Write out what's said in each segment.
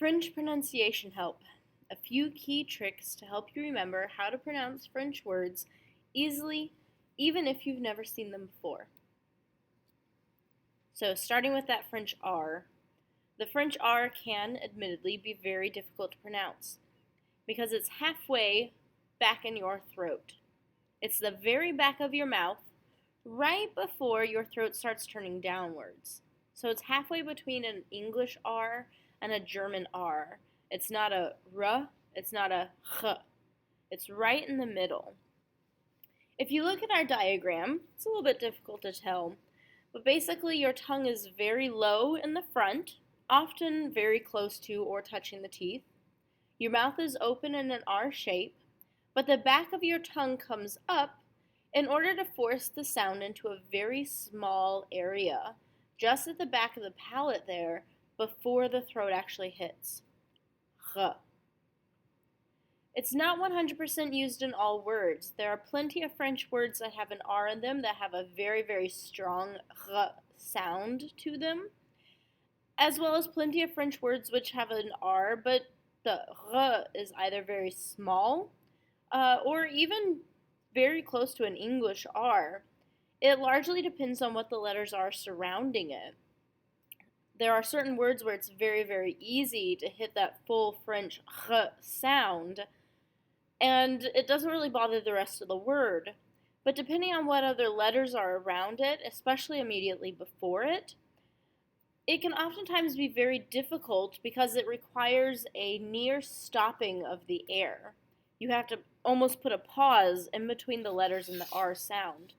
French pronunciation help. A few key tricks to help you remember how to pronounce French words easily, even if you've never seen them before. So, starting with that French R, the French R can admittedly be very difficult to pronounce because it's halfway back in your throat. It's the very back of your mouth, right before your throat starts turning downwards. So it's halfway between an English R and a German R. It's not a R, it's not a H. It's right in the middle. If you look at our diagram, it's a little bit difficult to tell, but basically your tongue is very low in the front, often very close to or touching the teeth. Your mouth is open in an R shape, but the back of your tongue comes up in order to force the sound into a very small area, just at the back of the palate there, before the throat actually hits. R. It's not 100% used in all words. There are plenty of French words that have an R in them that have a very, very strong R sound to them, as well as plenty of French words which have an R, but the R is either very small or even very close to an English R. It largely depends on what the letters are surrounding it. There are certain words where it's very, very easy to hit that full French R sound, and it doesn't really bother the rest of the word. But depending on what other letters are around it, especially immediately before it can oftentimes be very difficult because it requires a near stopping of the air. You have to almost put a pause in between the letters in the R sound.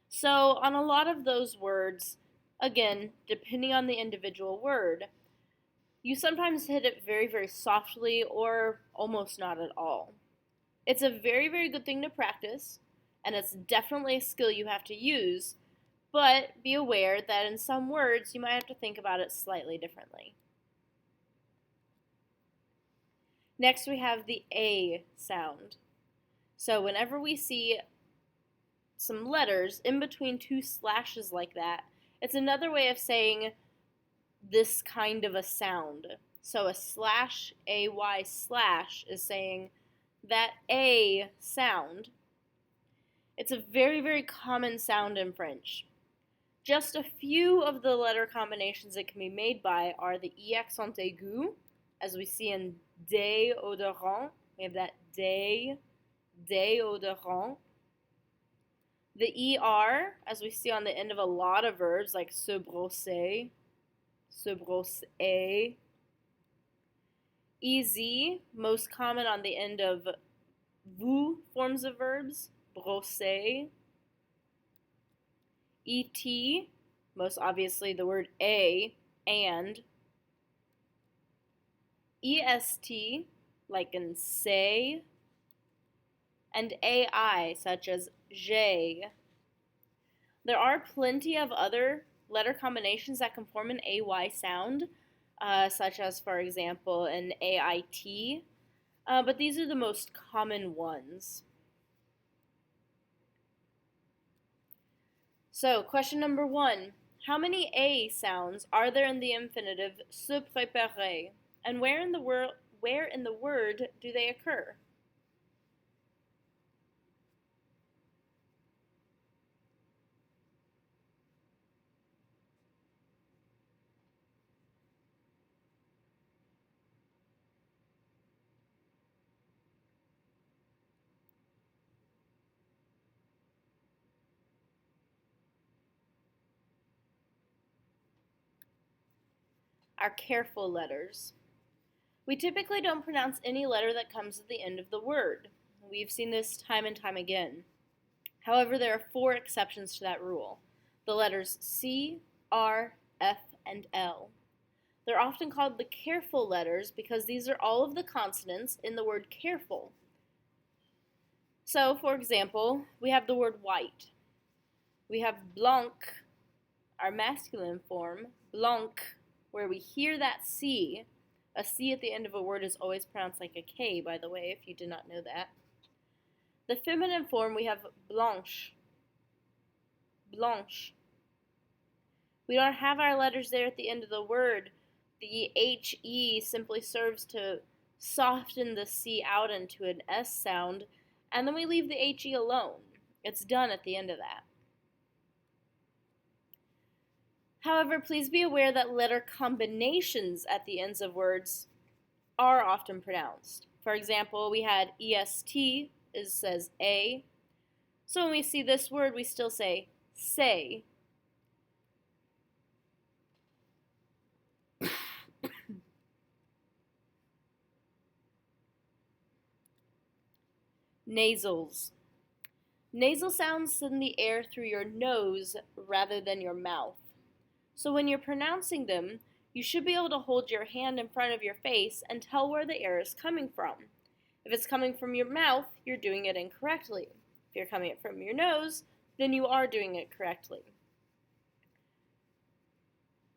So, on a lot of those words, again, depending on the individual word, you sometimes hit it very, very softly or almost not at all. It's a very, very good thing to practice, and it's definitely a skill you have to use, but be aware that in some words you might have to think about it slightly differently. Next, we have the A sound. So whenever we see some letters in between two slashes like that, it's another way of saying this kind of a sound. So a slash, AY slash, is saying that A sound. It's a very, very common sound in French. Just a few of the letter combinations it can be made by are the E accent aigu, as we see in déodorant. We have that déodorant. The ER, as we see on the end of a lot of verbs like se brosser, se brosser. EZ, most common on the end of vous forms of verbs, brosser. ET, most obviously the word a, and. EST, like in say, and AI, such as J. There are plenty of other letter combinations that can form an AY sound, such as, for example, an AIT, but these are the most common ones. So, question number 1. How many A sounds are there in the infinitive se préparer, and where in the word do they occur? Our careful letters. We typically don't pronounce any letter that comes at the end of the word. We've seen this time and time again. However, there are 4 exceptions to that rule. The letters C, R, F, and L. They're often called the careful letters because these are all of the consonants in the word careful. So, for example, we have the word white. We have blanc, our masculine form, blanc, where we hear that C. A C at the end of a word is always pronounced like a K, by the way, if you did not know that. The feminine form, we have blanche. Blanche. We don't have our letters there at the end of the word. The HE simply serves to soften the C out into an S sound, and then we leave the HE alone. It's done at the end of that. However, please be aware that letter combinations at the ends of words are often pronounced. For example, we had EST, it says A. So when we see this word, we still say say. Nasals. Nasal sounds send the air through your nose rather than your mouth. So when you're pronouncing them, you should be able to hold your hand in front of your face and tell where the air is coming from. If it's coming from your mouth, you're doing it incorrectly. If you're coming from your nose, then you are doing it correctly.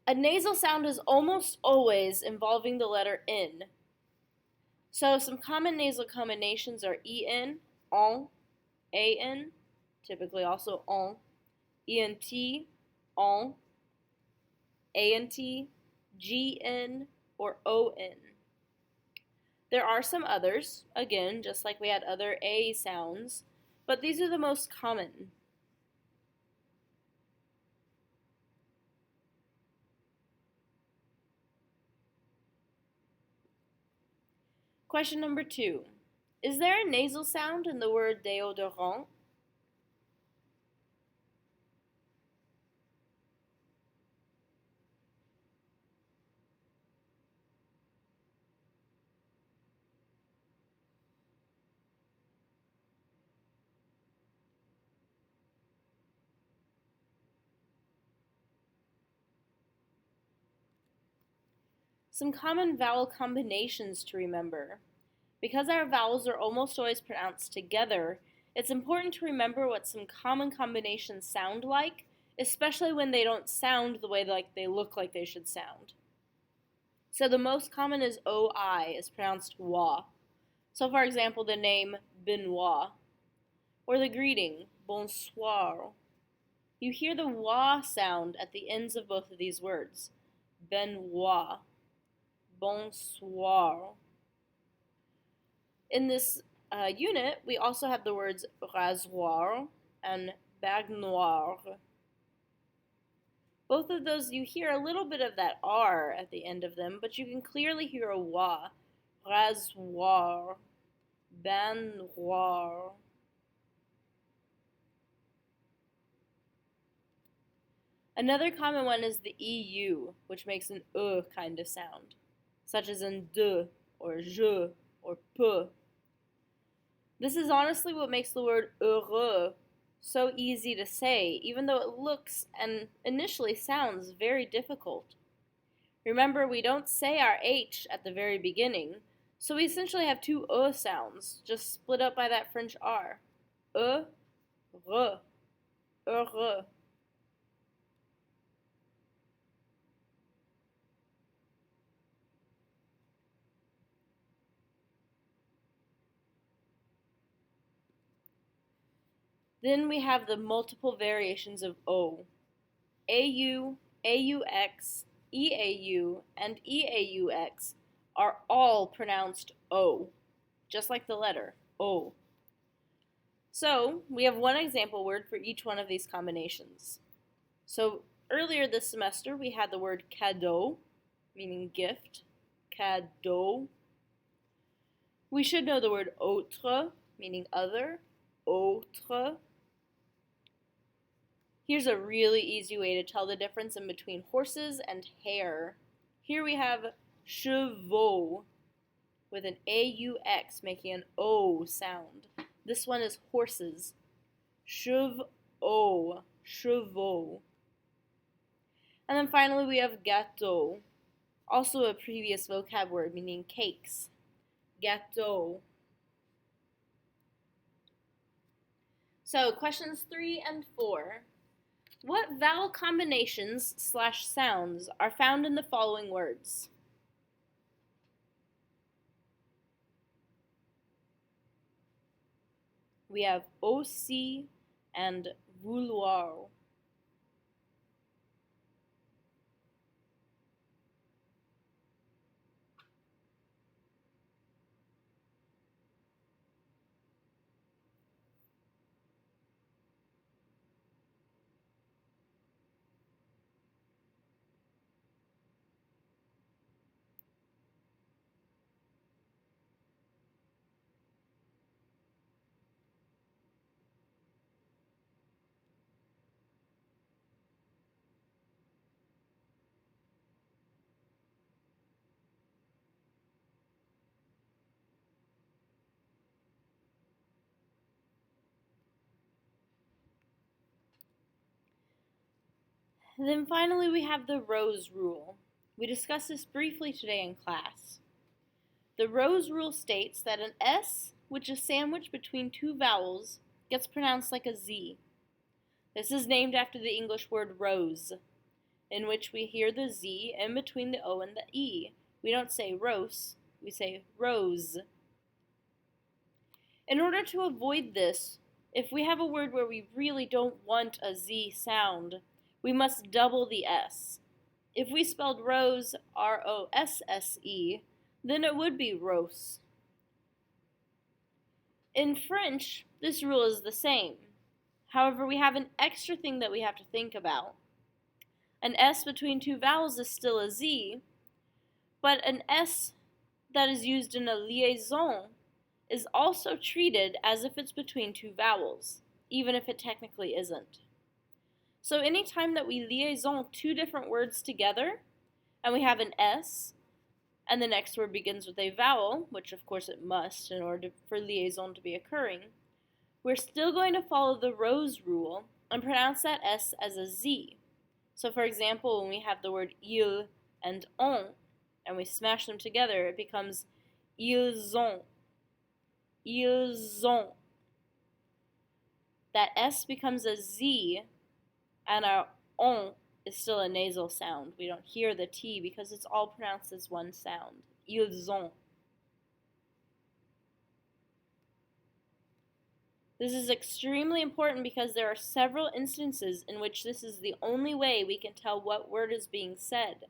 A nasal sound is almost always involving the letter N. So some common nasal combinations are EN, AN, typically also ENT, ANT, GN, or ON. There are some others, again, just like we had other A sounds, but these are the most common. Question number 2. Is there a nasal sound in the word déodorant? Some common vowel combinations to remember. Because our vowels are almost always pronounced together, it's important to remember what some common combinations sound like, especially when they don't sound the way they look like they should sound. So the most common is OI, is pronounced wa. So for example, the name Benoit, or the greeting, bonsoir. You hear the wa sound at the ends of both of these words. Benoit, bonsoir. In this unit, we also have the words rasoir and baignoire. Both of those, you hear a little bit of that R at the end of them, but you can clearly hear a wa. Rasoir, baignoire. Another common one is the EU, which makes an kind of sound, such as in de, or je, or peu. This is honestly what makes the word heureux so easy to say, even though it looks and initially sounds very difficult. Remember, we don't say our H at the very beginning, so we essentially have two sounds, just split up by that French R. Heureux. Then we have the multiple variations of O. AU, AUX, EAU, and EAUX are all pronounced O, just like the letter O. So we have one example word for each one of these combinations. So earlier this semester we had the word cadeau, meaning gift, cadeau. We should know the word autre, meaning other, autre. Here's a really easy way to tell the difference in between horses and hare. Here we have chevaux with an AUX making an O sound. This one is horses. Chevaux, chevaux. And then finally we have gâteau, also a previous vocab word meaning cakes. Gâteau. So questions 3 and 4. What vowel combinations / sounds are found in the following words? We have aussi and vouloir. And then finally we have the Rose rule. We discussed this briefly today in class. The Rose rule states that an S, which is sandwiched between two vowels, gets pronounced like a Z. This is named after the English word rose, in which we hear the Z in between the O and the E. We don't say rose, we say rose. In order to avoid this, if we have a word where we really don't want a Z sound, we must double the S. If we spelled rose, R-O-S-S-E, then it would be rose. In French, this rule is the same. However, we have an extra thing that we have to think about. An S between two vowels is still a Z, but an S that is used in a liaison is also treated as if it's between two vowels, even if it technically isn't. So anytime that we liaison two different words together, and we have an S, and the next word begins with a vowel, which of course it must in order for liaison to be occurring, we're still going to follow the Rose rule and pronounce that S as a Z. So for example, when we have the word il and on, and we smash them together, it becomes ils ont. Ils ont. That S becomes a Z, and our on is still a nasal sound. We don't hear the T because it's all pronounced as one sound. Ils ont. This is extremely important because there are several instances in which this is the only way we can tell what word is being said.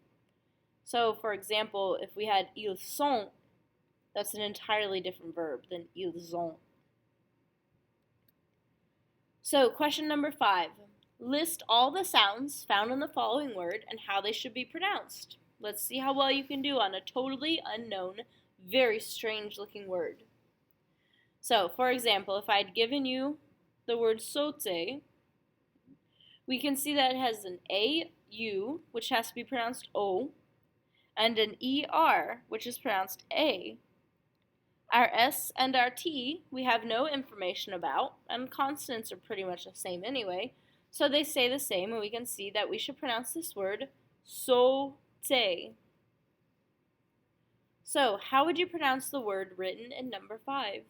So, for example, if we had ils sont, that's an entirely different verb than ils ont. So, question number 5. List all the sounds found in the following word and how they should be pronounced. Let's see how well you can do on a totally unknown, very strange looking word. So, for example, if I'd given you the word sauté, we can see that it has an A-U, which has to be pronounced O, and an E-R, which is pronounced A. Our S and our T we have no information about, and consonants are pretty much the same anyway, so they stay the same, and we can see that we should pronounce this word sauté. So, how would you pronounce the word written in number 5?